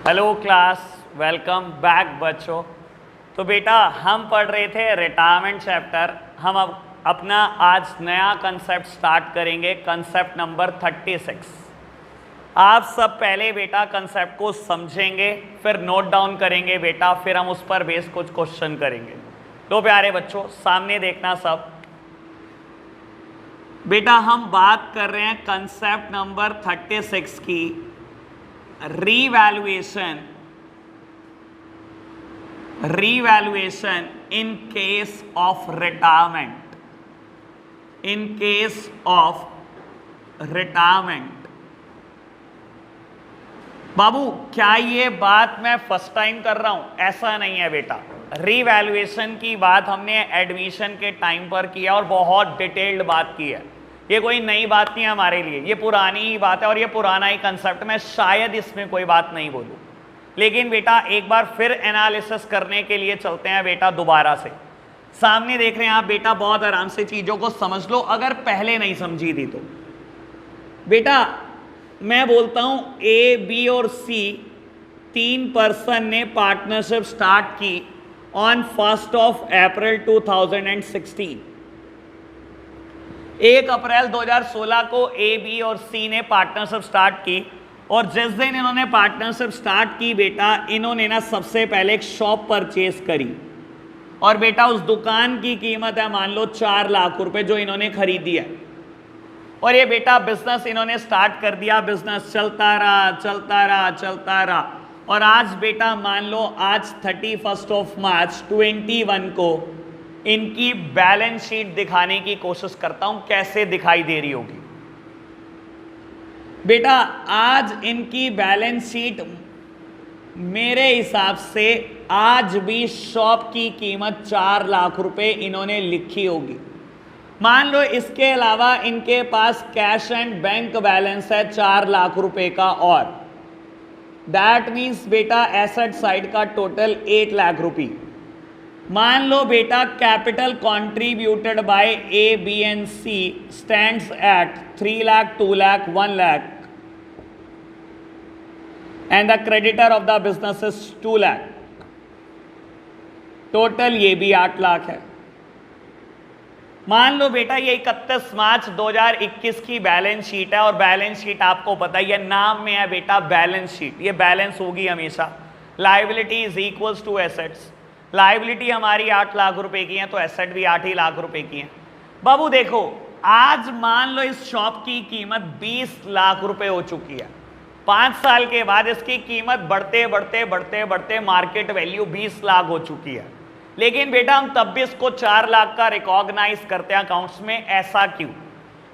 Hello class, welcome back बच्चों। तो बेटा हम पढ़ रहे थे रिटायरमेंट चैप्टर। हम अब अपना आज नया कंसेप्ट स्टार्ट करेंगे, कंसेप्ट नंबर 36। आप सब पहले बेटा कंसेप्ट को समझेंगे, फिर नोट डाउन करेंगे बेटा, फिर हम उस पर बेस कुछ क्वेश्चन करेंगे। तो प्यारे बच्चों सामने देखना सब। बेटा हम बात कर रहे हैं कंसेप्ट नंबर 36 की, revaluation in case of retirement, in case of retirement। बाबू क्या ये बात मैं फर्स्ट टाइम कर रहा हूं? ऐसा नहीं है बेटा। रीवैल्यूएशन की बात हमने एडमिशन के टाइम पर किया और बहुत डिटेल्ड बात की है। ये कोई नई बात नहीं है हमारे लिए, ये पुरानी ही बात है और ये पुराना ही कंसेप्ट। मैं शायद इसमें कोई बात नहीं बोलूं, लेकिन बेटा एक बार फिर एनालिसिस करने के लिए चलते हैं बेटा दोबारा से। सामने देख रहे हैं आप बेटा, बहुत आराम से चीजों को समझ लो अगर पहले नहीं समझी थी तो। बेटा मैं बोलता हूं ए, बी और सी तीन पर्सन ने पार्टनरशिप स्टार्ट की ऑन 1 अप्रैल 2016। 1 अप्रैल 2016 को ए, बी और सी ने पार्टनरशिप स्टार्ट की और जिस दिन इन्होंने पार्टनरशिप स्टार्ट की बेटा, इन्होंने ना सबसे पहले एक शॉप परचेज करी और बेटा उस दुकान की कीमत है मान लो 4 लाख रुपए जो इन्होंने खरीदी है। और ये बेटा बिजनेस इन्होंने स्टार्ट कर दिया, बिजनेस चलता रहा चलता रहा चलता रहा और आज बेटा मान लो आज 31 मार्च 21 को इनकी बैलेंस शीट दिखाने की कोशिश करता हूं, कैसे दिखाई दे रही होगी बेटा। आज इनकी बैलेंस शीट मेरे हिसाब से आज भी शॉप की कीमत 4 लाख रुपए इन्होंने लिखी होगी। मान लो इसके अलावा इनके पास कैश एंड बैंक बैलेंस है 4 लाख रुपए का, और दैट मीन्स बेटा एसेट साइड का टोटल 8 लाख रुपए। मान लो बेटा capital contributed by A, B and C stands at 3 lakh, 2 lakh, 1 lakh and the creditor of the business is 2 lakh. Total ये भी 8 लाख है। मान लो बेटा ये 31 मार्च 2021 की बैलेंस शीट है और बैलेंस शीट आपको पता है ये नाम में है बेटा बैलेंस शीट। ये बैलेंस होगी हमेशा। Liability is equals to assets. Liability हमारी 8 लाख रुपए की है तो एसेट भी 8 ही लाख रुपए की है। बाबू देखो आज मान लो इस शॉप की कीमत 20 लाख रुपए हो चुकी है। 5 साल के बाद इसकी कीमत बढ़ते बढ़ते बढ़ते बढ़ते मार्केट वैल्यू 20 लाख हो चुकी है। लेकिन बेटा हम तब भी इसको 4 लाख का रिकॉग्नाइज करते हैं अकाउंट्स में। ऐसा क्यों?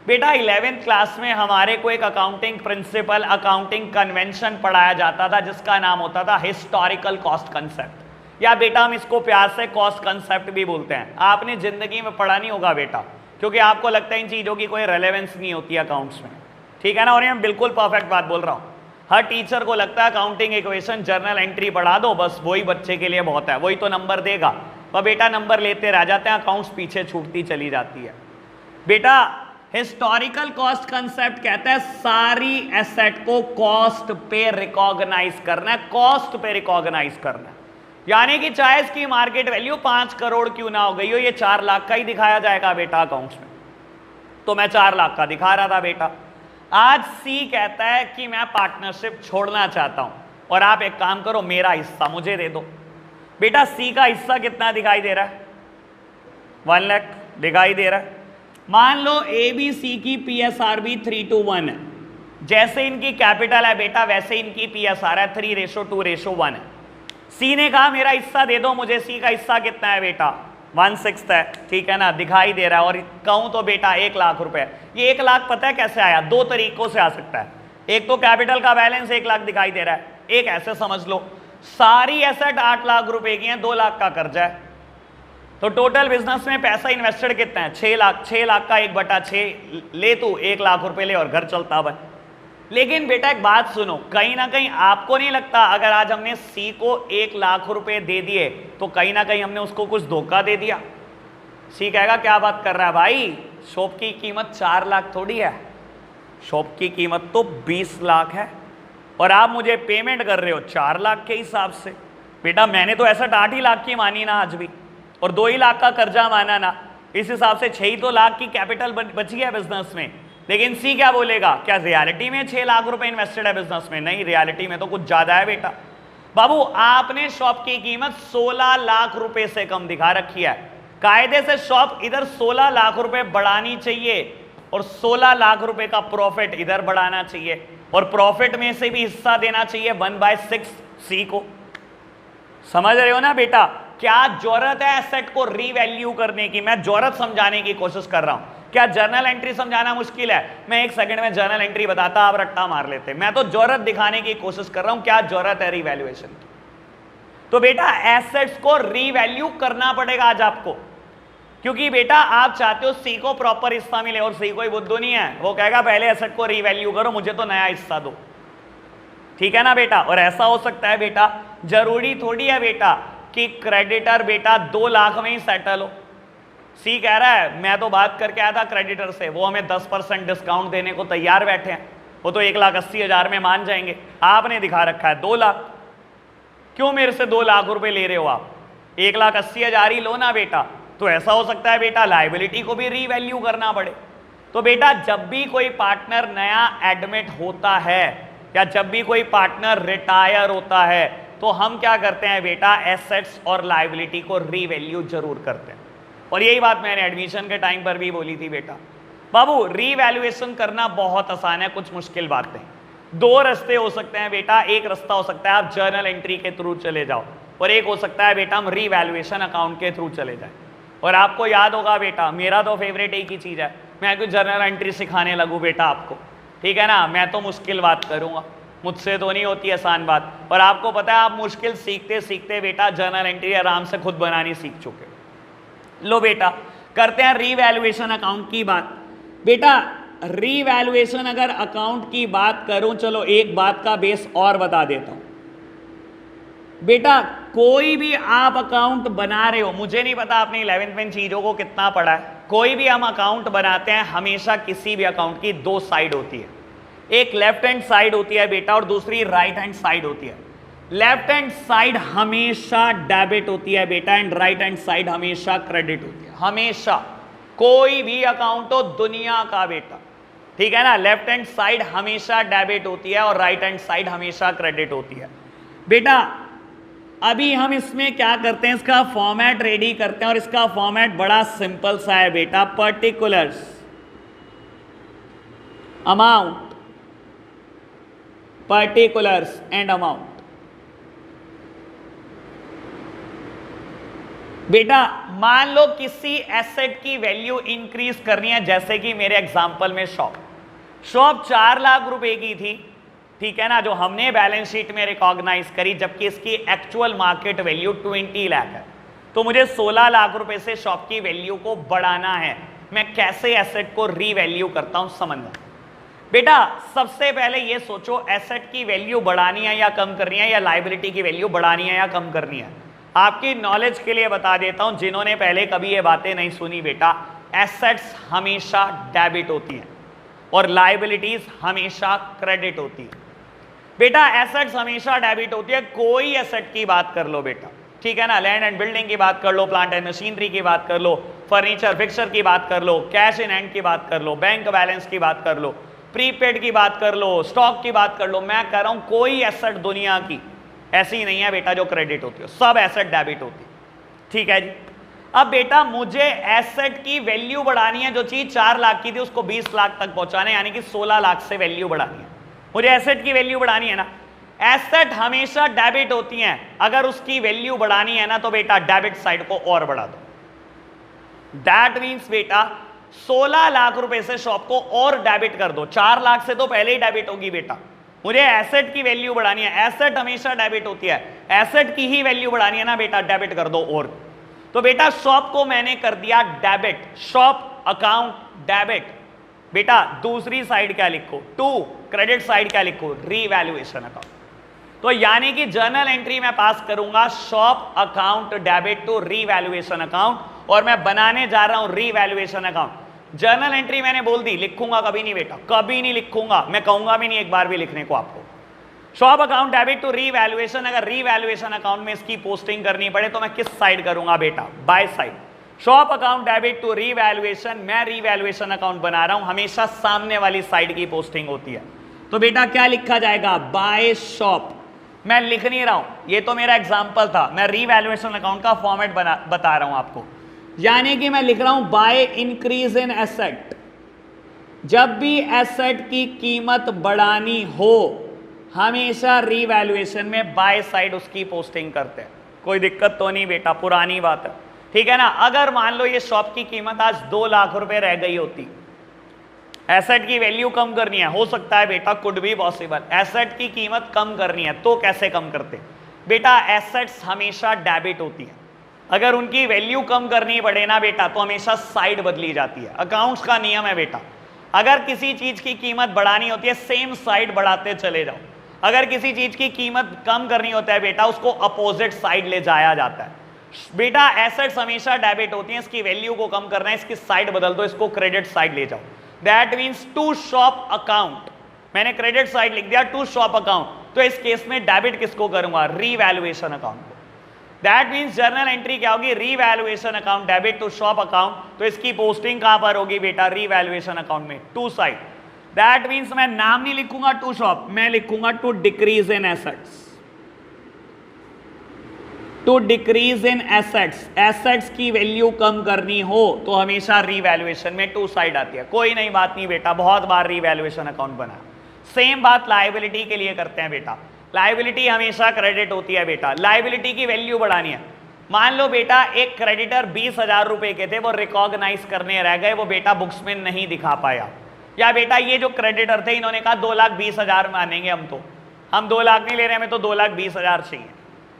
बेटा 11th क्लास में हमारे को एक अकाउंटिंग प्रिंसिपल, अकाउंटिंग कन्वेंशन पढ़ाया जाता था जिसका नाम होता था हिस्टोरिकल कॉस्ट कंसेप्ट, या बेटा हम इसको प्यार से कॉस्ट कंसेप्ट भी बोलते हैं। आपने जिंदगी में पढ़ा नहीं होगा बेटा, क्योंकि आपको लगता है इन चीजों की कोई रेलेवेंस नहीं होती अकाउंट्स में, ठीक है ना। और ये मैं बिल्कुल परफेक्ट बात बोल रहा हूं। हर टीचर को लगता है अकाउंटिंग इक्वेशन, जर्नल एंट्री पढ़ा दो बस, वही बच्चे के लिए बहुत है, वही तो नंबर देगा। पर बेटा नंबर लेते रह जाते हैं, अकाउंट्स पीछे छूटती चली जाती है। बेटा हिस्टोरिकल कॉस्ट कंसेप्ट कहता है सारी एसेट को कॉस्ट पे रिकॉग्नाइज करना है, कॉस्ट पे रिकॉग्नाइज करना है। यानी कि चाहे इसकी मार्केट वैल्यू 5 करोड़ क्यों ना हो गई हो, ये 4 लाख का ही दिखाया जाएगा बेटा अकाउंट्स में। तो मैं 4 लाख का दिखा रहा था बेटा। आज सी कहता है कि मैं पार्टनरशिप छोड़ना चाहता हूं और आप एक काम करो मेरा हिस्सा मुझे दे दो। बेटा सी का हिस्सा कितना दिखाई दे रहा है? 1 लाख दिखाई दे रहा है। मान लो ए, बी, सी की PSR भी 3:1 है। जैसे इनकी कैपिटल है बेटा वैसे इनकी PSR है 3:2:1 है। सी ने कहा मेरा हिस्सा दे दो मुझे। सी का हिस्सा कितना है बेटा? 1/6 है, ठीक है ना, दिखाई दे रहा है। और कहूं तो बेटा 1 लाख रुपए। ये 1 लाख पता है कैसे आया? 2 तरीकों से आ सकता है। एक तो कैपिटल का बैलेंस 1 लाख दिखाई दे रहा है, एक ऐसे समझ लो सारी एसेट 8 लाख रुपए की है, 2 लाख का कर्जा है। तो टोटल बिजनेस में पैसा इन्वेस्टेड कितना है? 6 लाख। 6 लाख का 1/6 ले तू, 1 लाख रुपए ले और घर चलता बन। लेकिन बेटा एक बात सुनो, कहीं ना कहीं आपको नहीं लगता अगर आज हमने सी को 1 लाख रुपए दे दिए तो कहीं ना कहीं हमने उसको कुछ धोखा दे दिया? सी कहेगा क्या बात कर रहा है भाई, शॉप की कीमत 4 लाख थोड़ी है, शॉप की कीमत तो 20 लाख है। और आप मुझे पेमेंट कर रहे हो 4 लाख के हिसाब से। बेटा मैंने तो एसेट 8 ही लाख की मानी ना आज भी, और 2 ही लाख का कर्जा माना ना, इस हिसाब से 6 ही तो लाख की कैपिटल बच गया बिजनेस में। लेकिन सी क्या बोलेगा, क्या रियलिटी में 6 लाख रुपए इन्वेस्टेड है बिजनेस में? नहीं, रियलिटी में तो कुछ ज्यादा है बेटा। बाबू आपने शॉप की कीमत 16 लाख रुपए से कम दिखा रखी है। कायदे से शॉप इधर 16 लाख रुपए बढ़ानी चाहिए और 16 लाख रुपए का प्रॉफिट इधर बढ़ाना चाहिए, और प्रॉफिट में से भी हिस्सा देना चाहिए 1/6 सी को। समझ रहे हो ना बेटा? क्या जरूरत है एसेट को रीवैल्यू करने की? मैं जरूरत समझाने की कोशिश कर रहा हूं। क्या जर्नल एंट्री समझाना मुश्किल है? मैं 1 सेकंड में जर्नल एंट्री बताता, आप रट्टा मार लेते। मैं तो जरूरत दिखाने की कोशिश कर रहा हूं, क्या जरूरत है रीवैल्यूएशन की। तो बेटा एसेट्स को रीवैल्यू करना पड़ेगा आज आपको, क्योंकि बेटा आप चाहते हो सी को प्रॉपर हिस्सा मिले, और सी कोई बुद्धू नहीं है, वो कहेगा पहले एसेट को रीवैल्यू करो, मुझे तो नया हिस्सा दो। ठीक है ना बेटा? और ऐसा हो सकता है बेटा, जरूरी थोड़ी है बेटा कि क्रेडिटर बेटा 2 लाख में ही सेटल हो। सी कह रहा है मैं तो बात करके आया था क्रेडिटर से, वो हमें 10% डिस्काउंट देने को तैयार बैठे हैं, वो तो 1,80,000 में मान जाएंगे। आपने दिखा रखा है 2 लाख। क्यों मेरे से 2 लाख रुपए ले रहे हो आप? 1,80,000 ही लो ना बेटा। तो ऐसा हो सकता है बेटा लायबिलिटी को भी रीवैल्यू करना पड़े। तो बेटा जब भी कोई पार्टनर नया एडमिट होता है या जब भी कोई पार्टनर रिटायर होता है, तो हम क्या करते हैं बेटा, एसेट्स और लायबिलिटी को रीवैल्यू जरूर करते हैं। और यही बात मैंने एडमिशन के टाइम पर भी बोली थी बेटा। बाबू रीवैल्यूएशन करना बहुत आसान है, कुछ मुश्किल बात नहीं। 2 रास्ते हो सकते हैं बेटा। एक रास्ता हो सकता है आप जर्नल एंट्री के थ्रू चले जाओ, और एक हो सकता है बेटा हम रीवैल्यूएशन अकाउंट के थ्रू चले जाए। और आपको याद होगा बेटा, मेरा तो फेवरेट एक ही चीज़ है, मैं कोई जर्नल एंट्री सिखाने लगूँ बेटा आपको, ठीक है ना? मैं तो मुश्किल बात करूँगा, मुझसे तो नहीं होती आसान बात। और आपको पता है आप मुश्किल सीखते सीखते बेटा जर्नल एंट्री आराम से खुद बनानी सीख चुके। लो बेटा करते हैं रीवैल्यूएशन अकाउंट की बात। बेटा रीवैल्यूएशन अगर अकाउंट की बात करूं, चलो एक बात का बेस और बता देता हूं बेटा। कोई भी आप अकाउंट बना रहे हो, मुझे नहीं पता आपने 11th में चीजों को कितना पढ़ा है, कोई भी हम अकाउंट बनाते हैं हमेशा किसी भी अकाउंट की 2 साइड होती है। एक लेफ्ट हैंड साइड होती है बेटा और दूसरी राइट हैंड साइड होती है। लेफ्ट हैंड साइड हमेशा डेबिट होती है बेटा, एंड राइट हैंड साइड हमेशा क्रेडिट होती है। हमेशा कोई भी अकाउंट हो दुनिया का बेटा, ठीक है ना? लेफ्ट हैंड साइड हमेशा डेबिट होती है और राइट हैंड साइड हमेशा क्रेडिट होती है बेटा। अभी हम इसमें क्या करते हैं, इसका फॉर्मेट रेडी करते हैं, और इसका फॉर्मेट बड़ा सिंपल सा है बेटा। Particulars, amount, particulars and amount. बेटा मान लो किसी एसेट की वैल्यू इंक्रीज करनी है, जैसे कि मेरे एग्जांपल में शॉप 4 लाख रुपए की थी, ठीक है ना, जो हमने बैलेंस शीट में रिकॉग्नाइज करी, जबकि इसकी एक्चुअल मार्केट वैल्यू 20 लाख है। तो मुझे 16 लाख रुपए से शॉप की वैल्यू को बढ़ाना है। मैं कैसे एसेट को रीवैल्यू करता हूं, समझना बेटा। सबसे पहले ये सोचो एसेट की वैल्यू बढ़ानी है या कम करनी है, या लायबिलिटी की वैल्यू बढ़ानी है या कम करनी है। आपकी नॉलेज के लिए बता देता हूं, जिन्होंने पहले कभी ये बातें नहीं सुनी बेटा, एसेट्स हमेशा डेबिट होती हैं और लायबिलिटीज हमेशा क्रेडिट होती है बेटा। एसेट्स हमेशा डेबिट होती है, कोई एसेट की बात कर लो बेटा, ठीक है ना, लैंड एंड बिल्डिंग की बात कर लो, प्लांट एंड मशीनरी की बात कर लो, फर्नीचर फिक्सर की बात कर लो, कैश इन हैंड की बात कर लो, बैंक बैलेंस की बात कर लो, प्रीपेड की बात कर लो, स्टॉक की बात कर लो। मैं कह रहा हूं कोई एसेट दुनिया की ऐसी नहीं है बेटा जो क्रेडिट होती है, सब एसेट डेबिट होती है, ठीक है जी। अब बेटा मुझे एसेट की वैल्यू बढ़ानी है, जो चीज 4 लाख की थी उसको 20 लाख तक पहुंचाना है, यानी कि 16 लाख से वैल्यू बढ़ानी है। मुझे एसेट की वैल्यू बढ़ानी है ना, एसेट हमेशा डेबिट होती हैं, अगर उसकी वैल्यू बढ़ानी है ना तो बेटा डेबिट साइड को और बढ़ा दो। दैट मीन्स बेटा 16 लाख रुपए से शॉप को और डेबिट कर दो। 4 लाख से तो पहले ही डेबिट होगी बेटा, मुझे एसेट की वैल्यू बढ़ानी है, एसेट हमेशा डेबिट होती है, एसेट की ही वैल्यू बढ़ानी है ना बेटा, डेबिट कर दो और। तो बेटा शॉप को मैंने कर दिया डेबिट, शॉप अकाउंट डेबिट। बेटा दूसरी साइड क्या लिखो, टू क्रेडिट साइड क्या लिखो, रीवैल्यूएशन अकाउंट। तो यानी कि जर्नल एंट्री में पास करूंगा shop account debit to revaluation account, और मैं बनाने जा रहा हूं रीवैल्यूएशन अकाउंट। जर्नल एंट्री मैंने बोल दी, लिखूंगा कभी नहीं बेटा, कभी नहीं लिखूंगा, मैं कहूंगा भी नहीं एक बार भी लिखने को आपको। Shop account debit to revaluation, अगर रीवैल्यूएशन अकाउंट में इसकी पोस्टिंग करनी पड़े तो मैं किस साइड करूंगा बेटा? By side. Shop account debit to revaluation, मैं रीवैल्यूएशन अकाउंट बना रहा हूं, हमेशा सामने वाली साइड की पोस्टिंग होती है, तो बेटा क्या लिखा जाएगा? By shop. मैं लिख नहीं रहा हूं, ये तो मेरा एग्जांपल था, मैं रीवैल्यूएशन अकाउंट का फॉर्मेट बता रहा हूं आपको, यानी कि मैं लिख रहा हूं बाय इंक्रीज इन एसेट। जब भी एसेट की कीमत बढ़ानी हो हमेशा रीवैल्यूएशन में बाय साइड उसकी पोस्टिंग करते हैं, कोई दिक्कत तो नहीं बेटा, पुरानी बात है, ठीक है ना। अगर मान लो ये शॉप की कीमत आज 2 लाख रुपए रह गई होती, एसेट की वैल्यू कम करनी है, हो सकता है बेटा, कुड बी पॉसिबल, एसेट की कीमत कम करनी है, तो कैसे कम करते बेटा? एसेट्स हमेशा डेबिट होती है, अगर उनकी वैल्यू कम करनी पड़े ना बेटा तो हमेशा साइड बदली जाती है, अकाउंट्स का नियम है बेटा। अगर किसी चीज की कीमत बढ़ानी होती है सेम साइड बढ़ाते चले जाओ, अगर किसी चीज की कीमत कम करनी होता है बेटा उसको अपोजिट साइड ले जाया जाता है। बेटा एसेट्स हमेशा डेबिट होती हैं, इसकी वैल्यू को कम करना है, इसकी साइड बदल दो, इसको क्रेडिट साइड ले जाओ। That means to shop account, मैंने क्रेडिट साइड लिख दिया, टू शॉप अकाउंट, तो इस केस में डेबिट किसको करूंगा? रीवैल्यूएशन अकाउंट को। दैट मीन्स जर्नल एंट्री क्या होगी? Revaluation account debit to shop account, तो इसकी पोस्टिंग कहां पर होगी बेटा? रीवैल्यूएशन अकाउंट में, टू साइड। दैट मीन्स मैं नाम नहीं लिखूंगा टू शॉप, मैं लिखूंगा to decrease in assets, to decrease in assets. Assets की वैल्यू कम करनी हो तो हमेशा रीवैल्यूएशन में टू साइड आती है, कोई नई बात नहीं बेटा, बहुत बार रीवैल्यूएशन अकाउंट बना। सेम बात लायबिलिटी के लिए करते हैं बेटा, लायबिलिटी हमेशा क्रेडिट होती है बेटा, लायबिलिटी की वैल्यू बढ़ानी है। मान लो बेटा एक क्रेडिटर 20,000 रुपए के थे, वो रिकॉग्नाइज करने रह गए, वो बेटा बुक्स में नहीं दिखा पाया, या बेटा ये जो क्रेडिटर थे इन्होंने कहा 2,20,000 मानेंगे हम 2 लाख नहीं ले रहे, हमें तो 2,20,000 चाहिए,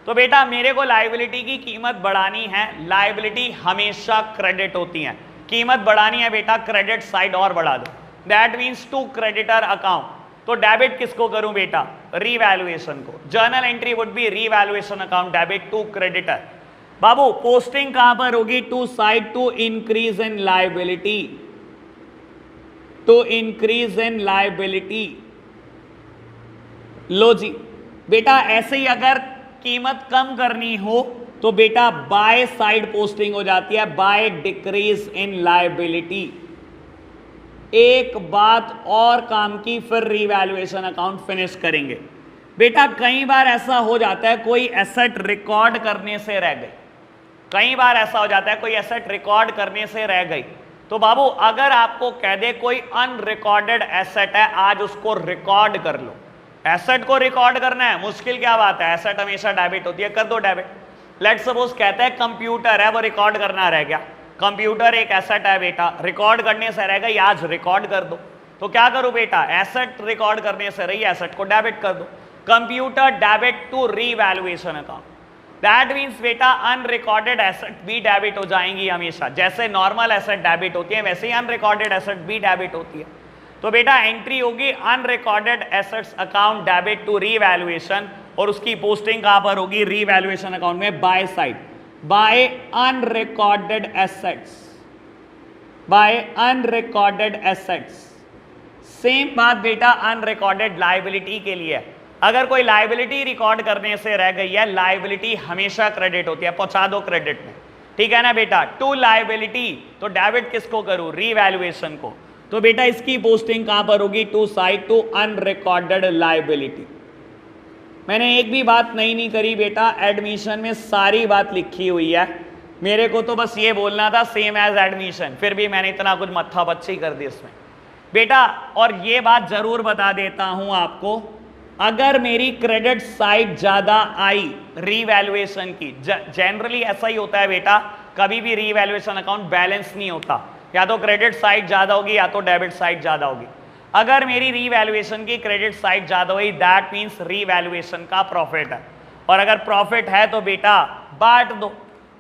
तो बेटा मेरे को लायबिलिटी की कीमत बढ़ानी है। लायबिलिटी हमेशा क्रेडिट होती है, कीमत बढ़ानी है बेटा, क्रेडिट साइड और बढ़ा दो, that means to creditor account, तो डेबिट किसको करूं बेटा? रीवैल्यूएशन को। Journal entry would be revaluation account debit to creditor. बाबू पोस्टिंग कहां पर होगी? To side, to increase in liability, to increase in liability. लो जी बेटा, ऐसे ही अगर कीमत कम करनी हो तो बेटा बाय साइड पोस्टिंग हो जाती है, बाय डिक्रीज इन लायबिलिटी। एक बात और काम की, फिर रीवैल्यूएशन अकाउंट फिनिश करेंगे। बेटा कई बार ऐसा हो जाता है कोई एसेट रिकॉर्ड करने से रह गई, कई बार ऐसा हो जाता है कोई एसेट रिकॉर्ड करने से रह गई, तो बाबू अगर आपको कह दे कोई अनरिकॉर्डेड एसेट है आज उसको रिकॉर्ड कर लो, एसेट को रिकॉर्ड करना है, मुश्किल क्या बात है, एसेट हमेशा डेबिट होती है, कर दो डेबिट। लेट सपोज कहता है कंप्यूटर है वो रिकॉर्ड करना रह गया, कंप्यूटर एक एसेट है बेटा, रिकॉर्ड करने से रह गई, आज रिकॉर्ड कर दो, तो क्या करूं बेटा? एसेट रिकॉर्ड करने से रही, एसेट को डेबिट कर दो, computer debit to revaluation account. That means बेटा अनरिकॉर्डेड एसेट भी डेबिट हो जाएंगी हमेशा, जैसे नॉर्मल एसेट डेबिट होती है वैसे ही अनरिकॉर्डेड एसेट भी डेबिट होती है। तो बेटा एंट्री होगी unrecorded assets account debit to revaluation, और उसकी पोस्टिंग कहां पर होगी? रीवैल्यूएशन अकाउंट में, by side, by unrecorded assets, by unrecorded assets. Same बात बेटा अनरिकॉर्डेड लायबिलिटी के लिए, अगर कोई लायबिलिटी रिकॉर्ड करने से रह गई है, लायबिलिटी हमेशा क्रेडिट होती है, पहुंचा दो क्रेडिट में, ठीक है ना बेटा। टू लायबिलिटी, तो डेबिट किसको करूं? रीवैल्यूएशन को, तो बेटा इसकी पोस्टिंग कहां पर होगी? To side, to unrecorded liability. मैंने एक भी बात नहीं करी बेटा, एडमिशन में सारी बात लिखी हुई है, मेरे को तो बस ये बोलना था सेम एज एडमिशन, फिर भी मैंने इतना कुछ मत्था बच्ची कर दी इसमें बेटा। और ये बात जरूर बता देता हूं आपको, अगर मेरी क्रेडिट साइड ज्यादा आई रीवैल्यूएशन की, जनरली ऐसा ही होता है बेटा, कभी भी रीवैल्यूएशन अकाउंट बैलेंस नहीं होता, या तो क्रेडिट साइड ज्यादा होगी या तो डेबिट साइड ज्यादा होगी। अगर मेरी रीवैल्यूएशन की क्रेडिट साइड ज्यादा हुई, दैट मीन्स रीवैल्यूएशन का प्रॉफिट है, और अगर प्रॉफिट है तो बेटा बांट दो।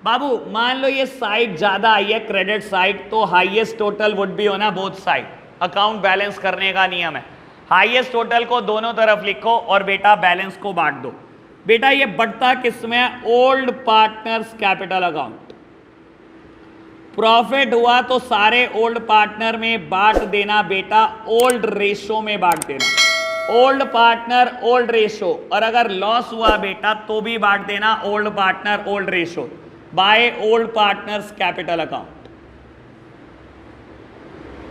बाबू मान लो ये साइड ज्यादा आई है क्रेडिट साइड, तो हाईएस्ट टोटल वुड बी होना बोथ साइड, अकाउंट बैलेंस करने का नियम है, हाईएस्ट टोटल को दोनों तरफ लिखो और बेटा बैलेंस को बांट दो। बेटा ये बढ़ता किसमें? Old partners capital account. Profit हुआ तो सारे ओल्ड पार्टनर में बांट देना बेटा, ओल्ड रेशो में बांट देना, ओल्ड पार्टनर ओल्ड रेशो, और अगर लॉस हुआ बेटा तो भी बांट देना old partner old ratio by old partners capital account.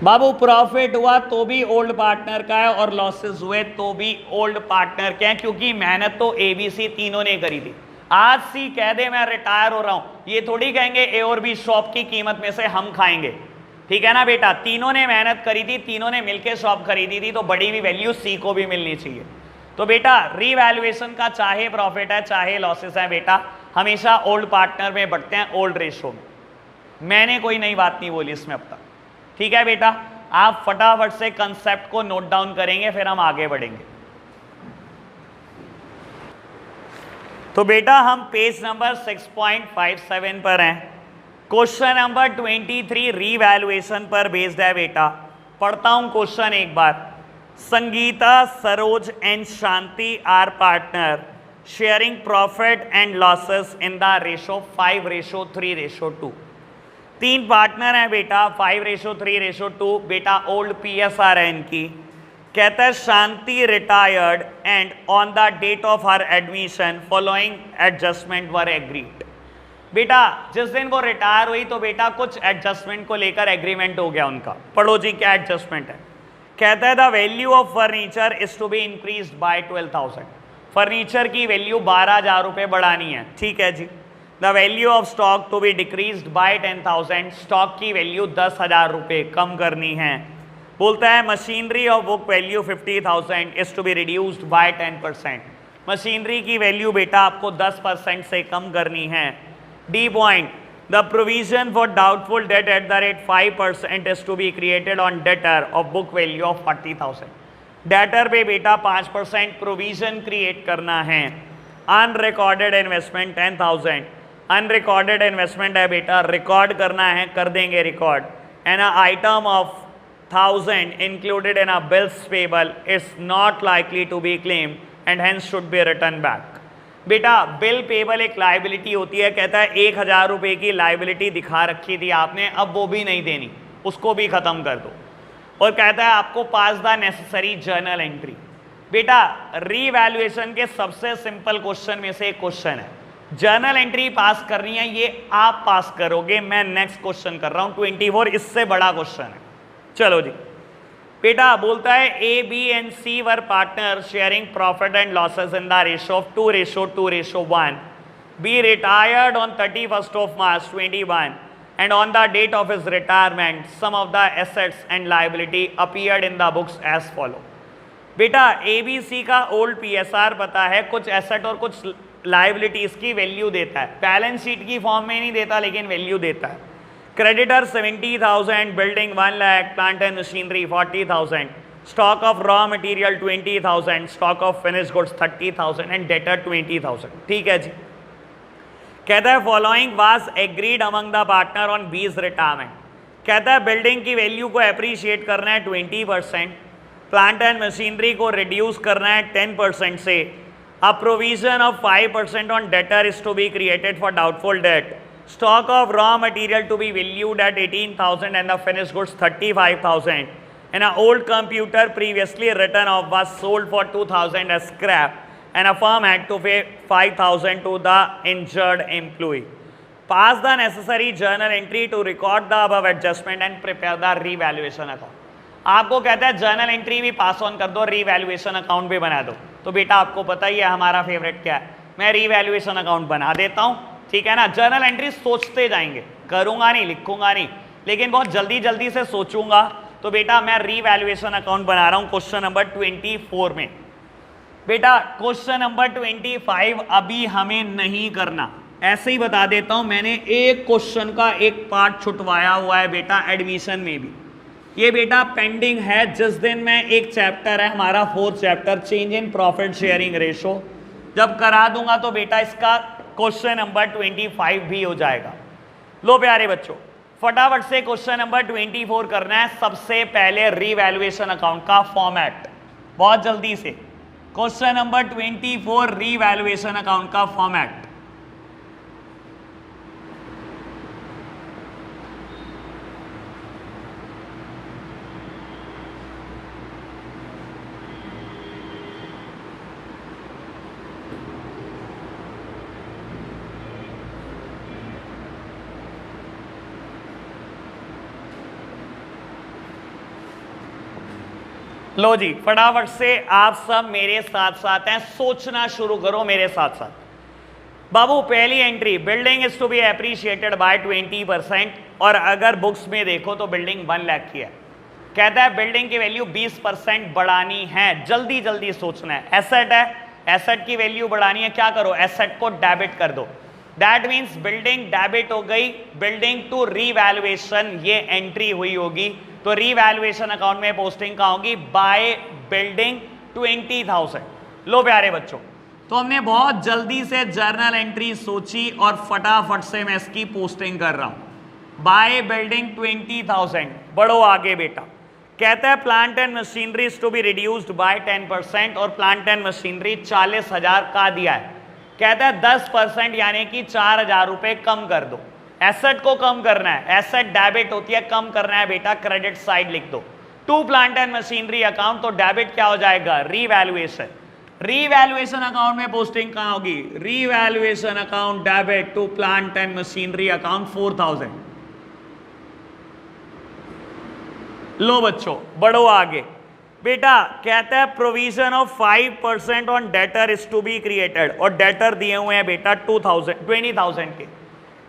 Babu profit हुआ तो भी ओल्ड पार्टनर का है और लॉसेस हुए तो भी ओल्ड पार्टनर के हैं, क्योंकि मेहनत तो एबीसी तीनों ने करी थी। आज सी कह दे मैं रिटायर हो रहा हूं, ये थोड़ी कहेंगे ए और बी शॉप की कीमत में से हम खाएंगे, ठीक है ना बेटा। तीनों ने मेहनत करी थी, तीनों ने मिलकर शॉप खरीदी थी, तो बड़ी हुई वैल्यू सी को भी मिलनी चाहिए। तो बेटा रीवैल्यूएशन का चाहे प्रॉफिट है चाहे लॉसेस है बेटा, हमेशा ओल्ड पार्टनर में बढ़ते हैं, ओल्ड रेशो में। मैंने कोई नई बात नहीं बोली इसमें अब तक, ठीक है बेटा। आप फटाफट से कंसेप्ट को नोट डाउन करेंगे फिर हम आगे बढ़ेंगे। तो बेटा हम पेज नंबर 6.57 पर हैं। क्वेश्चन नंबर 23 रीवैल्यूएशन पर बेस्ड है बेटा। पढ़ता हूं क्वेश्चन एक बार। Sangeeta, Saroj and Shanti are partner sharing profit and losses in the ratio 5:3:2। तीन पार्टनर हैं बेटा, 5:3:2। बेटा ओल्ड पीएसआर है इनकी। कहता है Shanti retired and on the date of her admission following adjustment were agreed. बेटा जिस दिन वो रिटायर हुई तो बेटा कुछ एडजस्टमेंट को लेकर एग्रीमेंट हो गया उनका। पढ़ो जी क्या एडजस्टमेंट है। कहता है the value of furniture is to be increased by 12,000। Furniture की वैल्यू 12,000 रुपये बढ़ानी है, ठीक है जी। The value of stock to be decreased by 10,000। Stock की वैल्यू 10,000 रुपये कम करनी है। बोलता है machinery of book value 50,000 is to be reduced by 10%। Machinery की वैल्यू बेटा आपको 10% से कम करनी है। D point the provision for doubtful date at the rate 5% is to be created on debtor of book value of 40,000। Debtor पे बेटा 5% provision create करना है। Unrecorded investment 10,000। अनरिकॉर्डेड इन्वेस्टमेंट है बेटा, रिकॉर्ड करना है, कर देंगे record. An item of 1,000 included in a bills payable is not likely to be claimed and hence should be returned back। बेटा बिल पेबल एक लाइबिलिटी होती है। कहता है 1,000 रुपये की लाइबिलिटी दिखा रखी थी आपने, अब वो भी नहीं देनी, उसको भी खत्म कर दो। और कहता है आपको पास द नेसेसरी जर्नल एंट्री। बेटा रीवैल्यूएशन के सबसे सिंपल क्वेश्चन में से एक क्वेश्चन है, जर्नल एंट्री पास करनी है, ये आप पास करोगे। मैं नेक्स्ट क्वेश्चन कर रहा हूं 24, इससे बड़ा क्वेश्चन है। चलो जी बेटा बोलता है A B and C were partner sharing profit and losses in the ratio of 2:2:1। B retired on 31st of March 21 and on the date of his retirement some of the assets and liability appeared in the books as follow। बेटा A B C का old PSR पता है, कुछ asset और कुछ liabilities की value देता है। बैलेंस शीट की फॉर्म में नहीं देता लेकिन वैल्यू देता है। Creditor 70,000, building 1 lakh, plant and machinery 40,000, stock of raw material 20,000, stock of finish goods 30,000 and debtor 20,000। ठीक है जी। कहता है following was agreed among the partner on बीज रिटायरमेंट। कहता है बिल्डिंग की वैल्यू को अप्रिशिएट करना है 20%, प्लांट एंड मशीनरी को रिड्यूस करना है 10% से। A provision of 5% on debtor is to be created for doubtful debt. Stock of raw material to be valued at 18,000 and the finished goods 35,000. And an old computer previously written off was sold for 2,000 as scrap and a firm had to pay 5,000 to the injured employee. Pass the necessary journal entry to record the above adjustment and prepare the revaluation account. आपको कहता है journal entry भी pass on कर दो, revaluation account भी बना दो। तो बेटा आपको पता ही है हमारा फेवरेट क्या है, मैं रीवैल्यूएशन अकाउंट बना देता हूँ, ठीक है ना। जर्नल एंट्री सोचते जाएंगे, करूंगा नहीं, लिखूंगा नहीं, लेकिन बहुत जल्दी जल्दी से सोचूंगा। तो बेटा मैं रीवैल्यूएशन अकाउंट बना रहा हूं क्वेश्चन नंबर 24 में। बेटा क्वेश्चन नंबर 25 अभी हमें नहीं करना, ऐसे ही बता देता हूं। मैंने एक क्वेश्चन का एक पार्ट छुटवाया हुआ है बेटा एडमिशन में भी, ये बेटा पेंडिंग है। जिस दिन मैं एक चैप्टर है हमारा 4th chapter change in profit sharing ratio, जब करा दूंगा तो बेटा इसका क्वेश्चन नंबर 25 भी हो जाएगा। लो प्यारे बच्चों फटाफट से क्वेश्चन नंबर 24 करना है। सबसे पहले रीवैल्यूएशन अकाउंट का फॉर्मेट, बहुत जल्दी से। क्वेश्चन नंबर 24 रीवैल्यूएशन अकाउंट का फॉर्मेट। लो जी फटाफट से आप सब मेरे साथ साथ हैं, सोचना शुरू करो मेरे साथ साथ। बाबू पहली entry, building is to be appreciated by 20%, और अगर बुक्स में देखो तो बिल्डिंग 1 लाख की है। कहता है बिल्डिंग की वैल्यू 20% बढ़ानी है, जल्दी जल्दी सोचना है। एसेट है, एसेट की वैल्यू बढ़ानी है, क्या करो एसेट को डेबिट कर दो। दैट मीन्स बिल्डिंग डेबिट हो गई, बिल्डिंग टू रीवैल्यूएशन ये एंट्री हुई होगी, तो रीवैल्यूएशन अकाउंट में पोस्टिंग कहाँ होगी, बाय बिल्डिंग 20,000। लो प्यारे बच्चों, तो हमने बहुत जल्दी से जर्नल एंट्री सोची और फटाफट से मैं इसकी पोस्टिंग कर रहा हूं। बाय बिल्डिंग 20,000, बढ़ो आगे बेटा। कहता है plant and machinery is to be reduced by 10%, और प्लांट एंड मशीनरी 40,000 का दिया है। कहता है 10% यानी कि 4,000 रुपए कम कर दो। एसेट को कम करना है, एसेट डेबिट होती है, कम करना है बेटा, क्रेडिट साइड लिख दो। To plant and machinery account, तो डेबिट क्या हो जाएगा, रीवैल्यूएशन। रीवैल्यूएशन अकाउंट में पोस्टिंग कहां होगी, revaluation account debit to plant and machinery account 4,000। लो बच्चों बढ़ो आगे बेटा। कहता है provision of 5% on debtor is to be created, और डेटर दिए हुए हैं बेटा 20,000 के।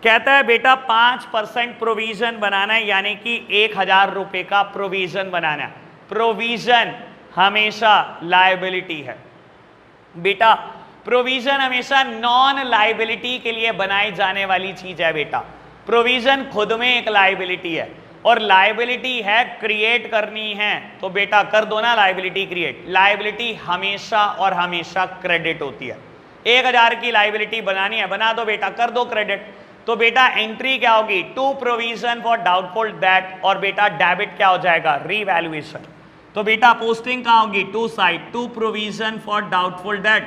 कहता है बेटा 5% प्रोविजन बनाना है, यानी कि 1,000 रुपए का प्रोविजन बनाना है। प्रोविजन हमेशा लायबिलिटी है बेटा, प्रोविजन हमेशा नॉन लायबिलिटी के लिए बनाई जाने वाली चीज है बेटा। प्रोविजन खुद में एक लायबिलिटी है, और लायबिलिटी है क्रिएट करनी है, तो बेटा कर दो ना लायबिलिटी क्रिएट। लायबिलिटी हमेशा और हमेशा क्रेडिट होती है। 1,000 की लायबिलिटी बनानी है, बना दो बेटा, कर दो क्रेडिट। तो बेटा एंट्री क्या होगी, to provision for doubtful debt, और बेटा डेबिट क्या हो जाएगा, रीवैल्यूएशन। तो बेटा पोस्टिंग कहां होगी, to side, to provision for doubtful debt.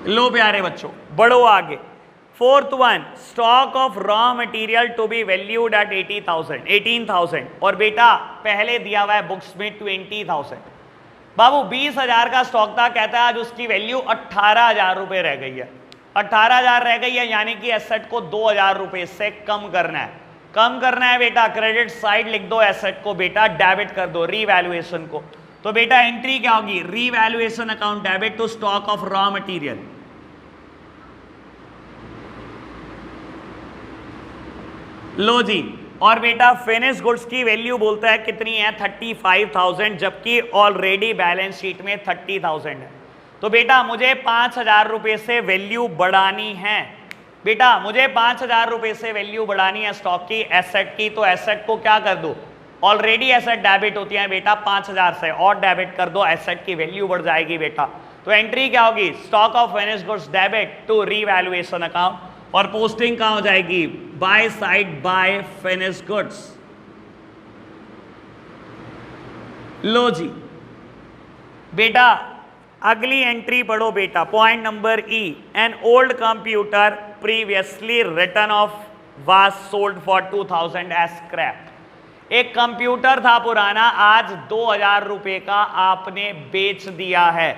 लो प्यारे बच्चों बढ़ो आगे। 4th one, stock of raw material to be valued at 18,000, और बेटा पहले दिया हुआ है बुक्स में 20,000। बाबू 20,000 का स्टॉक था, कहता है आज उसकी वैल्यू 18,000 रुपए रह गई है। 18,000 रह गई है, यानी कि एसेट को 2,000 रुपए से कम करना है। कम करना है बेटा, क्रेडिट साइड लिख दो, एसेट को बेटा डेबिट कर दो, रीवैल्यूएशन को। तो बेटा एंट्री क्या होगी, revaluation account debit to stock of raw material. लो जी, और बेटा फिनिश गुड्स की वैल्यू बोलता है कितनी है, 35,000, जबकि ऑलरेडी बैलेंस शीट में 30,000 है। तो बेटा मुझे 5,000 रुपए से वैल्यू बढ़ानी है। बेटा मुझे 5,000 रुपए से वैल्यू बढ़ानी है स्टॉक की, एसेट की, तो एसेट को क्या कर दो, ऑलरेडी एसेट डेबिट होती है बेटा 5,000 से, और डेबिट कर दो, एसेट की वैल्यू बढ़ जाएगी बेटा। तो एंट्री क्या होगी, stock of finish goods debit to revaluation account, और पोस्टिंग कहां हो जाएगी, by side by finish goods. लो जी बेटा अगली एंट्री पढ़ो बेटा, point number E, an old computer previously written off was sold for 2,000 as scrap. एक कंप्यूटर था पुराना, आज 2,000 रुपए का आपने बेच दिया है।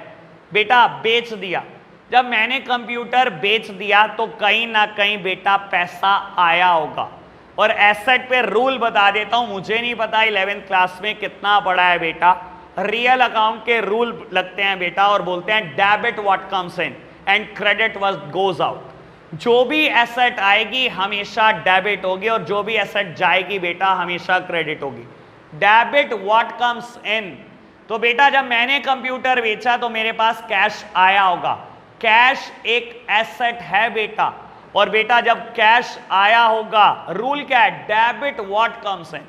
बेटा बेच दिया, जब मैंने कंप्यूटर बेच दिया तो कहीं ना कहीं बेटा पैसा आया होगा। और एसेट पे रूल बता देता हूं, मुझे नहीं पता 11th क्लास में कितना पढ़ा है बेटा। रियल अकाउंट के रूल लगते हैं बेटा, और बोलते हैं debit what comes in and credit what goes out. जो भी एसेट आएगी हमेशा डेबिट होगी, और जो भी एसेट जाएगी बेटा हमेशा क्रेडिट होगी। डेबिट व्हाट कम्स इन, तो बेटा जब मैंने कंप्यूटर बेचा तो मेरे पास कैश आया होगा। कैश एक एसेट है बेटा, और बेटा जब कैश आया होगा, रूल क्या है, डेबिट व्हाट कम्स इन।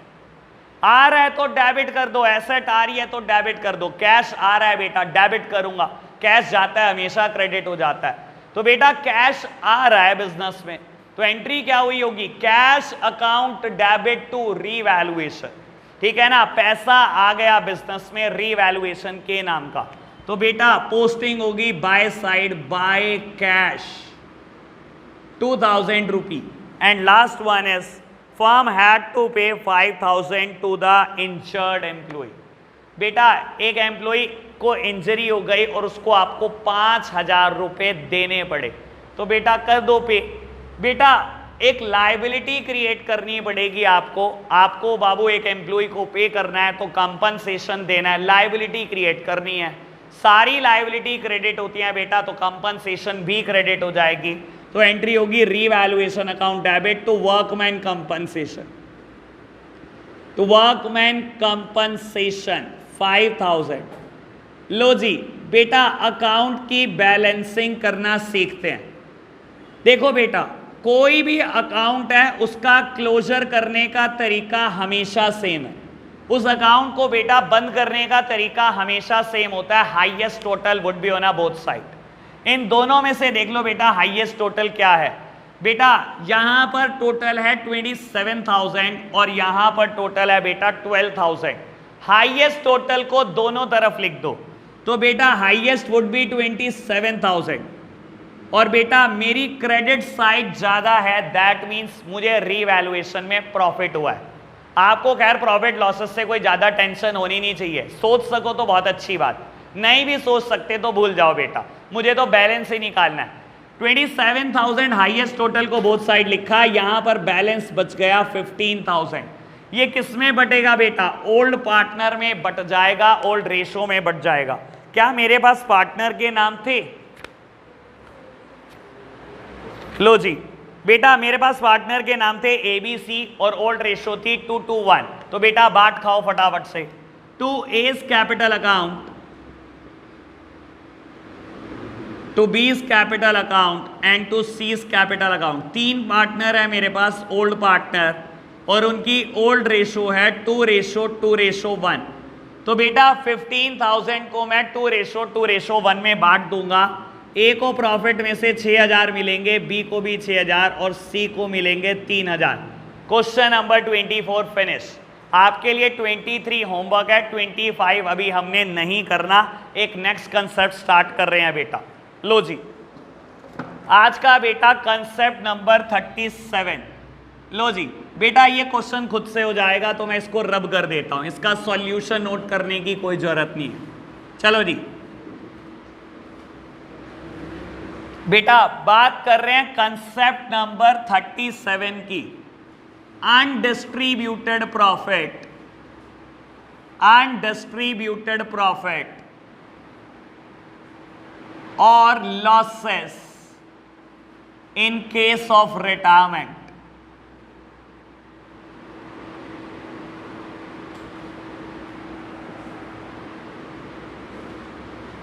आ रहा है तो डेबिट कर दो, एसेट आ रही है तो डेबिट कर दो। कैश आ रहा है बेटा डेबिट करूंगा, कैश जाता है हमेशा क्रेडिट हो जाता है। तो बेटा कैश आ रहा है बिजनेस में, तो एंट्री क्या हुई होगी, cash account debit to revaluation. ठीक है ना, पैसा आ गया बिजनेस में रीवैल्यूएशन के नाम का। तो बेटा पोस्टिंग होगी by side by cash 2,000 rupee. And last one is firm had to pay 5,000 to the injured employ. बेटा एक एम्प्लॉय को इंजरी हो गई और उसको आपको 5,000 रुपए देने पड़े, तो बेटा कर दो पे। बेटा एक लायबिलिटी क्रिएट करनी पड़ेगी आपको बाबू एक एम्प्लॉय को पे करना है तो कंपनसेशन देना है, लायबिलिटी क्रिएट करनी है। सारी लायबिलिटी क्रेडिट होती है बेटा तो कंपनसेशन भी क्रेडिट हो जाएगी। तो एंट्री होगी revaluation account debit to workman compensation, to workman compensation 5000। लो जी बेटा अकाउंट की बैलेंसिंग करना सीखते हैं। देखो बेटा कोई भी अकाउंट है उसका क्लोजर करने का तरीका हमेशा सेम है, उस अकाउंट को बेटा बंद करने का तरीका हमेशा सेम होता है। Highest total would be on both side. इन दोनों में से देख लो बेटा हाईएस्ट टोटल क्या है। बेटा यहां पर टोटल है 27,000 और यहां पर टोटल है बेटा 12,000। हाईएस्ट टोटल को दोनों तरफ लिख दो तो बेटा हाईएस्ट वुड बी 27,000 और बेटा मेरी क्रेडिट साइड ज्यादा है, दैट मींस मुझे रीवैल्यूएशन में प्रॉफिट हुआ है। आपको खैर प्रॉफिट लॉसेस से कोई ज्यादा टेंशन होनी नहीं चाहिए, सोच सको तो बहुत अच्छी बात, नहीं भी सोच सकते तो भूल जाओ बेटा, मुझे तो बैलेंस ही निकालना है। 27,000 हाईएस्ट टोटल को बोथ साइड लिखा, यहां पर बैलेंस बच गया 15,000। ये किस में बटेगा बेटा, ओल्ड पार्टनर में बट जाएगा, ओल्ड रेशो में बट जाएगा। क्या मेरे पास पार्टनर के नाम थे? लो जी बेटा मेरे पास पार्टनर के नाम थे ABC और ओल्ड रेशो थी 2:1। तो बेटा बांट खाओ फटाफट से। To A's capital account, to B's capital account and to C's capital account. तीन पार्टनर है मेरे पास ओल्ड पार्टनर और उनकी ओल्ड रेशो है 2:1। तो बेटा 15,000 को मैं 2:1 में बांट दूंगा। ए को प्रॉफिट में से 6,000 मिलेंगे, बी को भी 6,000 और सी को मिलेंगे 3,000। Question number 24 finish. आपके लिए 23 होमवर्क है, 25 अभी हमने नहीं करना, एक नेक्स्ट कंसेप्ट स्टार्ट कर रहे हैं बेटा। लो जी आज का बेटा कंसेप्ट नंबर 37। लो जी बेटा ये क्वेश्चन खुद से हो जाएगा तो मैं इसको रब कर देता हूं, इसका सॉल्यूशन नोट करने की कोई जरूरत नहीं है। चलो जी बेटा बात कर रहे हैं कंसेप्ट नंबर 37 की, अनडिस्ट्रीब्यूटेड प्रॉफिट, अनडिस्ट्रीब्यूटेड प्रॉफिट और losses in case of retirement.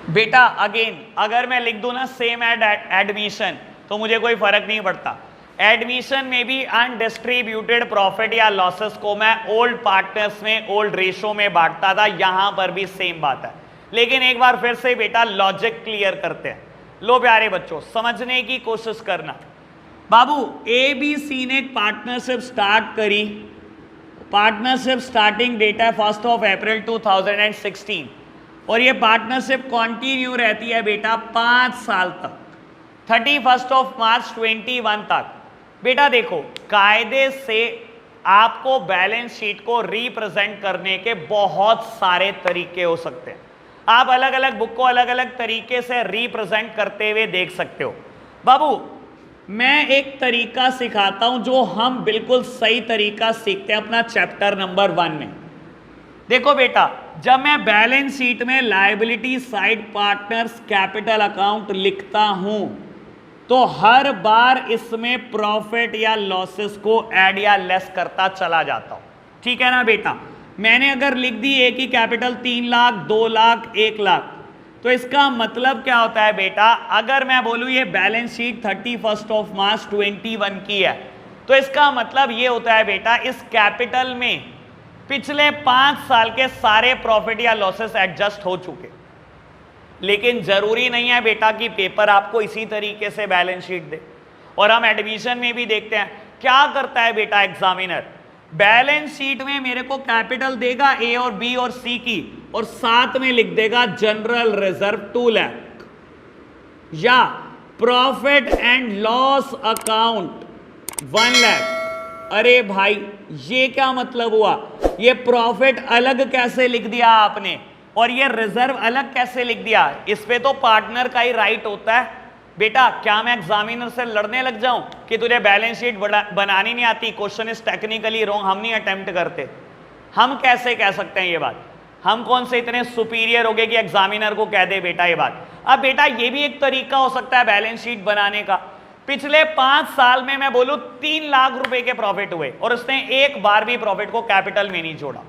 बेटा अगेन अगर मैं लिख दूं ना सेम एड एडमिशन तो मुझे कोई फर्क नहीं पड़ता। एडमिशन में भी अनडिस्ट्रीब्यूटेड प्रॉफिट या लॉसेस को मैं ओल्ड पार्टनर्स में ओल्ड रेशो में बांटता था, यहां पर भी सेम बात है। लेकिन एक बार फिर से बेटा लॉजिक क्लियर करते हैं। लो प्यारे बच्चों समझने की कोशिश करना। बाबू ABC ने एक पार्टनरशिप स्टार्ट करी, पार्टनरशिप स्टार्टिंग डेट है 1 अप्रैल 2016 और ये पार्टनरशिप कंटिन्यू रहती है बेटा 5 साल तक, 31 मार्च 21 तक। बेटा देखो कायदे से आपको बैलेंस शीट को रिप्रेजेंट करने के बहुत सारे तरीके हो सकते हैं, आप अलग अलग बुक को अलग अलग तरीके से रिप्रेजेंट करते हुए देख सकते हो। बाबू मैं एक तरीका सिखाता हूं जो हम बिल्कुल सही तरीका सीखते हैं अपना चैप्टर नंबर 1 में। देखो बेटा जब मैं बैलेंस शीट में liability side partners capital account लिखता हूं तो हर बार इसमें प्रॉफिट या लॉसेस को ऐड या लेस करता चला जाता हूं, ठीक है ना बेटा। मैंने अगर लिख दी ए की कैपिटल 3 लाख, 2 लाख, 1 लाख, तो इसका मतलब क्या होता है बेटा, अगर मैं बोलूं ये बैलेंस शीट 31 मार्च 21 की है तो इसका मतलब ये होता है बेटा इस कैपिटल में पिछले 5 साल के सारे प्रॉफिट या लॉसेस एडजस्ट हो चुके। लेकिन जरूरी नहीं है बेटा कि पेपर आपको इसी तरीके से बैलेंस शीट दे। और हम एडमिशन में भी देखते हैं क्या करता है बेटा एग्जामिनर, बैलेंस शीट में मेरे को कैपिटल देगा ए और बी और सी की और साथ में लिख देगा जनरल रिजर्व 2 लाख या profit and loss account 1 lakh. अरे भाई ये क्या मतलब हुआ, ये प्रॉफिट अलग कैसे लिख दिया आपने और ये रिजर्व अलग कैसे लिख दिया, इस पे तो पार्टनर का ही राइट होता है। बेटा क्या मैं एग्जामिनर से लड़ने लग जाऊं कि तुझे बैलेंस शीट बनानी नहीं आती, क्वेश्चन इज टेक्निकली रॉन्ग, हम नहीं अटेम्प्ट करते? हम कैसे कह सकते हैं ये बात? हम कौन से इतने सुपीरियर हो गए कि एग्जामिनर को कह दे बेटा ये बात? अब बेटा ये भी एक तरीका हो सकता है बैलेंस शीट बनाने का। पिछले 5 साल में मैं बोलूं 3 लाख रुपए के प्रॉफिट हुए और उसने एक बार भी प्रॉफिट को कैपिटल में नहीं जोड़ा।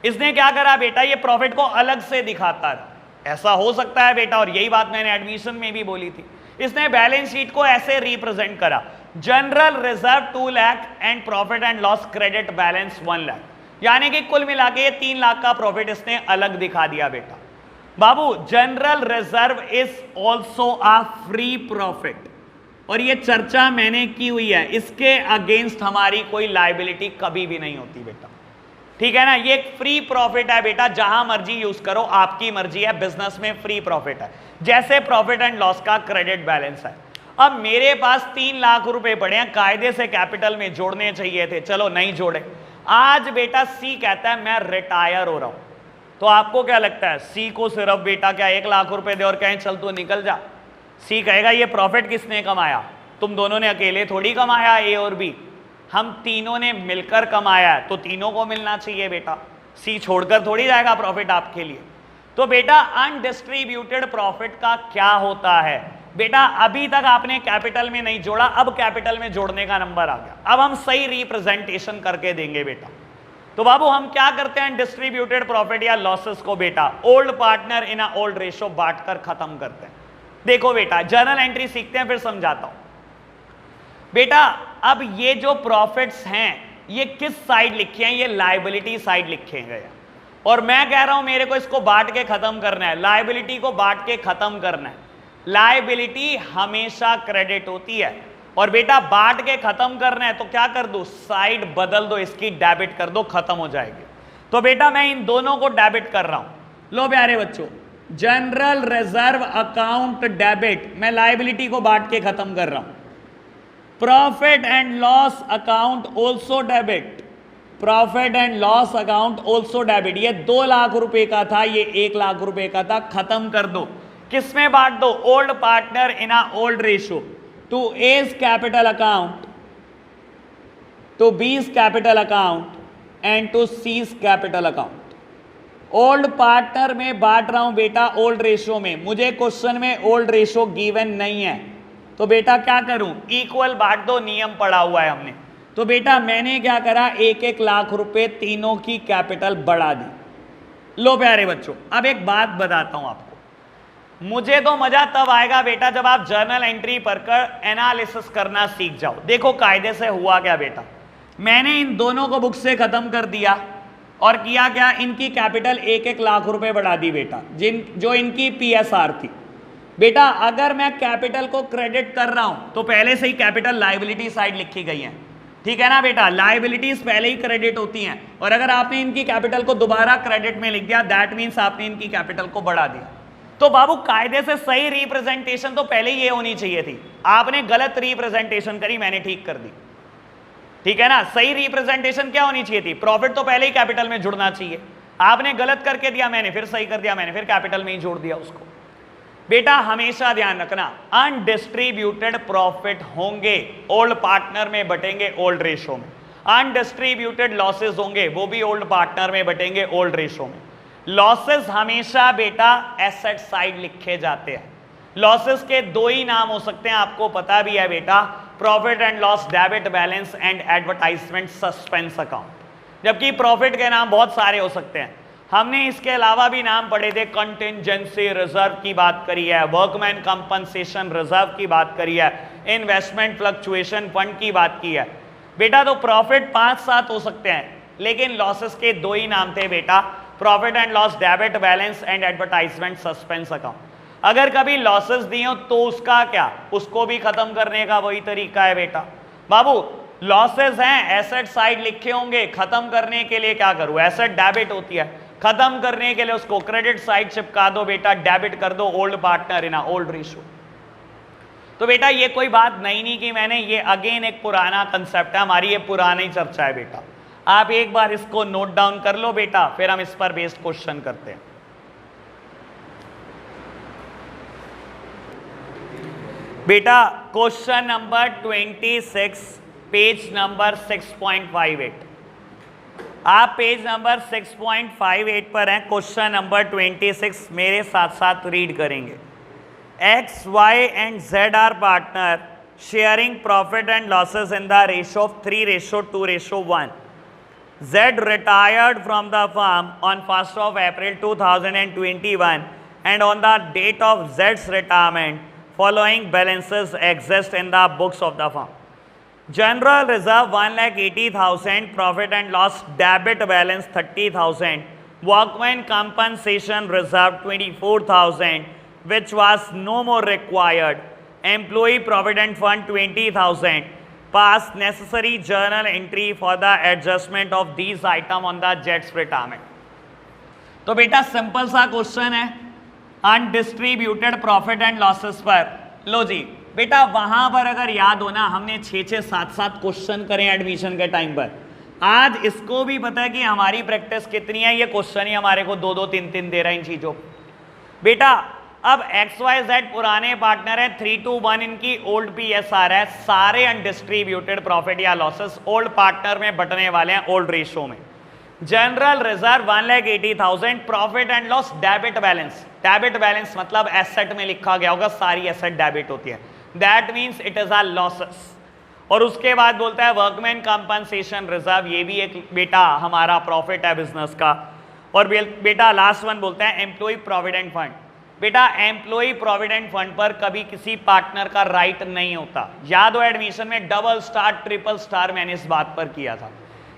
इसने क्या करा बेटा, ये प्रॉफिट को अलग से दिखाता है। ऐसा हो सकता है बेटा, और यही बात मैंने एडमिशन में भी बोली थी। इसने बैलेंस शीट को ऐसे रिप्रेजेंट करा, general reserve 2 lakh and profit and loss credit balance 1 lakh, यानी कि कुल मिला के 3 लाख का प्रॉफिट इसने अलग दिखा दिया बेटा। बाबू general reserve is also a free profit, और ये चर्चा मैंने की हुई है, इसके अगेंस्ट हमारी कोई लायबिलिटी कभी भी नहीं होती बेटा, ठीक है ना। ये एक फ्री प्रॉफिट है बेटा, जहां मर्जी यूज करो, आपकी मर्जी है, बिजनेस में फ्री प्रॉफिट है, जैसे प्रॉफिट एंड लॉस का क्रेडिट बैलेंस है। अब मेरे पास 3 लाख रुपए पड़े हैं, कायदे से कैपिटल में जोड़ने चाहिए थे, चलो नहीं जोड़े। आज बेटा सी कहता है मैं रिटायर हो रहा हूं, तो आपको क्या लगता है, सी को सिर्फ बेटा क्या 1 लाख रुपए दे और कहें चल तू निकल जा? सी कहेगा ये प्रॉफिट किसने कमाया? तुम दोनों ने अकेले थोड़ी कमाया, ए और बी, हम तीनों ने मिलकर कमाया है, तो तीनों को मिलना चाहिए बेटा। सी छोड़कर थोड़ी जाएगा प्रॉफिट आपके लिए। तो बेटा अनडिस्ट्रीब्यूटेड प्रॉफिट का क्या होता है बेटा? अभी तक आपने कैपिटल में नहीं जोड़ा, अब कैपिटल में जोड़ने का नंबर आ गया, अब हम सही रिप्रेजेंटेशन करके देंगे बेटा। तो बाबू हम क्या करते हैं, डिस्ट्रीब्यूटेड प्रॉफिट या लॉसेस को बेटा old partner in a old ratio बांटकर खत्म करते हैं। देखो बेटा जर्नल एंट्री सीखते हैं, फिर समझाता हूं बेटा। अब ये जो प्रॉफिट्स हैं ये किस साइड लिखे हैं? ये लायबिलिटी साइड लिखे गए हैं, और मैं कह रहा हूं मेरे को इसको बांट के खत्म करना है, लायबिलिटी को बांट के खत्म करना है। लायबिलिटी हमेशा क्रेडिट होती है, और बेटा बांट के खत्म करना है तो क्या कर दो, साइड बदल दो, इसकी डेबिट कर दो, खत्म हो जाएगी। तो बेटा मैं इन दोनों को डेबिट कर रहा हूं। लो प्यारे बच्चों, जनरल रिजर्व अकाउंट डेबिट, मैं लायबिलिटी को बांट के खत्म कर रहा हूं। Profit and loss account also debit, profit and loss account also debit. ये 2 लाख रुपए का था, ये 1 लाख रुपए का था, खत्म कर दो। किसमें बांट दो? Old partner in a old ratio, to A's capital account, to B's capital account and to C's capital account. Old partner में बांट रहा हूं बेटा ओल्ड रेशो में, मुझे क्वेश्चन में ओल्ड रेशो गिवन नहीं है, तो बेटा क्या करूं, इक्वल बांट दो, नियम पढ़ा हुआ है हमने। तो बेटा मैंने क्या करा, 1-1 लाख रुपए तीनों की कैपिटल बढ़ा दी। लो प्यारे बच्चों अब एक बात बताता हूं आपको, मुझे तो मजा तब आएगा बेटा जब आप जर्नल एंट्री पढ़कर एनालिसिस करना सीख जाओ। देखो कायदे से हुआ क्या बेटा, मैंने इन दोनों को बुक से खत्म कर दिया और किया क्या, इनकी कैपिटल 1-1 लाख रुपए बढ़ा दी बेटा, जो इनकी पीएसआर थी। बेटा अगर मैं कैपिटल को क्रेडिट कर रहा हूं तो पहले से ही कैपिटल लायबिलिटी साइड लिखी गई है, ठीक है ना बेटा, लायबिलिटीज पहले ही क्रेडिट होती हैं, और अगर आपने इनकी कैपिटल को दोबारा क्रेडिट में लिख दिया दैट मीन्स आपने इनकी कैपिटल को बढ़ा दिया। तो बाबू कायदे से सही रिप्रेजेंटेशन तो पहले ही ये होनी चाहिए थी, आपने गलत रिप्रेजेंटेशन करी, मैंने ठीक कर दी, ठीक है ना। सही रिप्रेजेंटेशन क्या होनी चाहिए थी, प्रॉफिट तो पहले ही कैपिटल में जुड़ना चाहिए, आपने गलत करके दिया, मैंने फिर सही कर दिया, मैंने फिर कैपिटल में ही जोड़ दिया उसको। बेटा हमेशा ध्यान रखना अनडिस्ट्रीब्यूटेड प्रॉफिट होंगे ओल्ड पार्टनर में बटेंगे ओल्ड रेशो में, अनडिस्ट्रीब्यूटेड लॉसेस होंगे वो भी ओल्ड पार्टनर में बटेंगे ओल्ड रेशो में। लॉसेस हमेशा बेटा एसेट साइड लिखे जाते हैं, लॉसेस के 2 ही नाम हो सकते हैं, आपको पता भी है बेटा, profit and loss debit balance and advertisement suspense account. जबकि प्रॉफिट के नाम बहुत सारे हो सकते हैं, हमने इसके अलावा भी नाम पढ़े थे, कंटिंजेंसी रिजर्व की बात करी है, वर्कमैन कंपनसेशन रिजर्व की बात करी है, इन्वेस्टमेंट फ्लक्चुएशन फंड की बात की है बेटा। तो प्रॉफिट 5-7 हो सकते हैं, लेकिन लॉसेस के 2 ही नाम थे बेटा, profit and loss debit balance and advertisement suspense account. अगर कभी लॉसेस दिए हो तो उसका क्या, उसको भी खत्म करने का वही तरीका है बेटा। बाबू लॉसेस हैं, एसेट साइड लिखे होंगे, खत्म करने के लिए क्या करूं, एसेट डेबिट होती है, खत्म करने के लिए उसको क्रेडिट साइड चिपका दो बेटा, डेबिट कर दो old partner in old ratio. तो बेटा ये कोई बात नहीं की मैंने, ये अगेन एक पुराना कंसेप्ट है, हमारी ये पुरानी चर्चा है बेटा, आप एक बार इसको नोट डाउन कर लो बेटा, फिर हम इस पर बेस्ड क्वेश्चन करते हैं। बेटा क्वेश्चन नंबर 26 पेज नंबर 6.58, आप पेज नंबर 6.58 पर हैं। क्वेश्चन नंबर 26 मेरे साथ साथ रीड करेंगे। X, Y and Z are partner sharing profit and losses in the ratio of 3:2:1. Z retired from the firm on 1st of April 2021 and on the date of Z's retirement following balances exist in the books of the firm. General reserve 1,80,000, profit and loss debit balance 30,000, workman compensation reserve 24,000 which was no more required, employee provident fund 20,000, pass necessary journal entry for the adjustment of these item on the Z's retirement. तो बेटा simple सा question है undistributed profit and losses पर। लो जी बेटा वहां पर अगर याद हो ना, हमने 6-6, 7-7 क्वेश्चन करें एडमिशन के टाइम पर। आज इसको भी पता है कि हमारी प्रैक्टिस कितनी है, ये क्वेश्चन ही हमारे को 2-2, 3-3 दे रहे हैं इन चीजों। बेटा अब XYZ पुराने पार्टनर है, 3:1 इनकी ओल्ड PSR है, सारे अनडिस्ट्रीब्यूटेड प्रॉफिट या लॉसेस ओल्ड पार्टनर में बटने वाले हैं ओल्ड रेशियो में। General reserve 1,80,000, profit and loss debit balance, debit balance मतलब एसेट में लिखा गया होगा, सारी एसेट डेबिट होती है, that means it is a losses. और उसके बाद बोलता है वर्कमैन कंपनसेशन रिजर्व, ये भी एक बेटा हमारा प्रॉफिट है बिजनेस का। और बेटा लास्ट वन बोलता है एम्प्लॉय प्रोविडेंट फंड। बेटा एम्प्लॉय प्रोविडेंट फंड पर कभी किसी पार्टनर का राइट नहीं होता। याद हो एडमिशन में डबल स्टार ट्रिपल स्टार मैंने इस बात पर किया था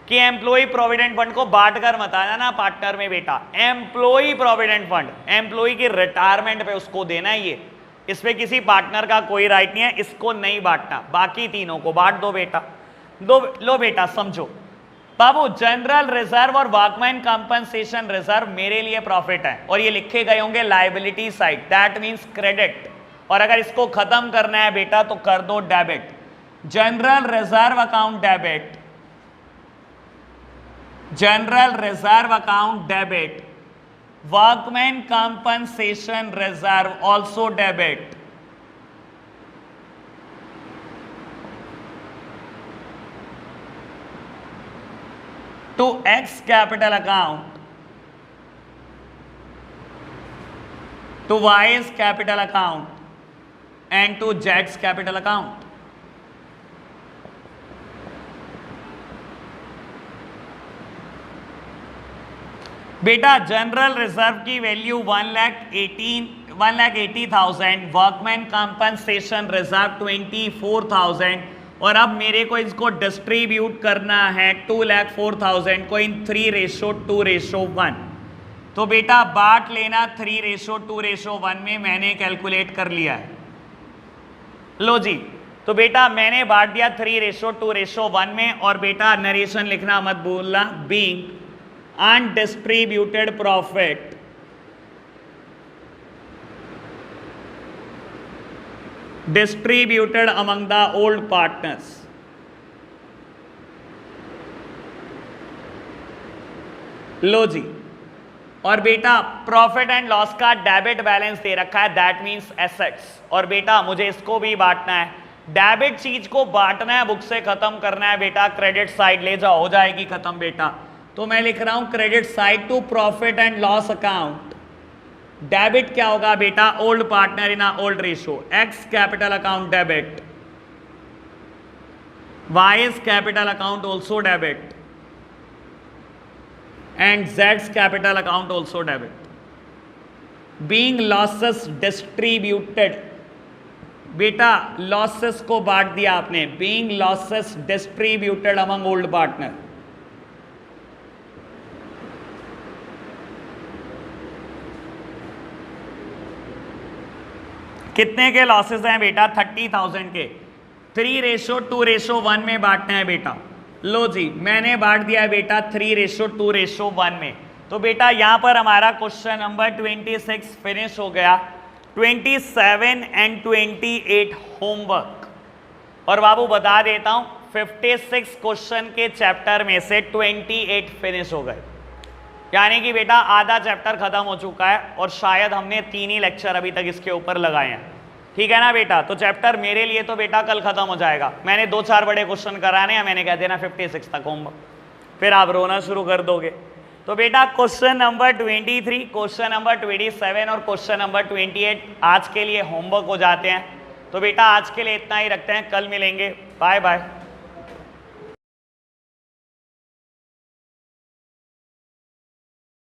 कि एम्प्लॉय प्रोविडेंट फंड को बांट कर मत आना ना पार्टनर में बेटा। एम्प्लॉय प्रोविडेंट फंड एम्प्लॉय की रिटायरमेंट पे उसको देना है, ये इस पे किसी पार्टनर का कोई राइट नहीं है, इसको नहीं बांटना, बाकी तीनों को बांट दो बेटा। लो बेटा समझो बाबू, जनरल रिजर्व और वर्कमैन कंपनसेशन रिजर्व मेरे लिए प्रॉफिट है और ये लिखे गए होंगे liability side, that means credit. और अगर इसको खत्म करना है बेटा तो कर दो debit. General reserve account debit, general reserve account debit, workman compensation reserve also debit. to X capital account, to Y's capital account and to Z's capital account. बेटा जनरल रिजर्व की वैल्यू 1,80,000, वर्कमैन कंपनसेशन रिजर्व 24,000 और अब मेरे को इसको distribute करना है 2,04,000 को इन 3:2:1। तो बेटा बांट लेना 3:2:1 में, मैंने कैलकुलेट कर लिया है। लो जी तो बेटा मैंने बांट दिया 3:2:1 में। और बेटा नरेशन लिखना मत भूलना, being undistributed profit distributed among the old partners. लो जी और बेटा प्रॉफिट एंड लॉस का डेबिट बैलेंस दे रखा है, दैट मींस एसेट्स। और बेटा मुझे इसको भी बांटना है, डेबिट चीज को बांटना है, बुक से खत्म करना है बेटा, क्रेडिट साइड ले जाओ, हो जाएगी खत्म बेटा। तो मैं लिख रहा हूं credit side to profit and loss account. Debit क्या होगा बेटा, old partner in old ratio, X capital account debit, Y's capital account also debit and जेड्स capital account also debit. Being losses distributed, बेटा लॉसेस को बांट दिया आपने, being losses distributed among old partner. कितने के लॉसेस हैं बेटा, 30,000 के। 3:2:1 में बांटना है बेटा। लो जी मैंने बांट दिया है बेटा 3:2:1 में। तो बेटा यहां पर हमारा क्वेश्चन नंबर 26 फिनिश हो गया। 27 एंड 28 होमवर्क। और बाबू बता देता हूं 56 क्वेश्चन के चैप्टर में से 28 फिनिश हो गए, यानी कि बेटा आधा चैप्टर खत्म हो चुका है और शायद हमने 3 ही लेक्चर अभी तक इसके ऊपर लगाए हैं। ठीक है ना बेटा। तो चैप्टर मेरे लिए तो बेटा कल खत्म हो जाएगा। मैंने 2-4 बड़े क्वेश्चन कराने हैं, मैंने कह देना 56 तक होमवर्क, फिर आप रोना शुरू कर दोगे। तो बेटा क्वेश्चन नंबर 23, क्वेश्चन नंबर 27 और क्वेश्चन नंबर 28 आज के लिए होमवर्क हो जाते हैं। तो बेटा आज के लिए इतना ही रखते हैं, कल मिलेंगे, बाय बाय।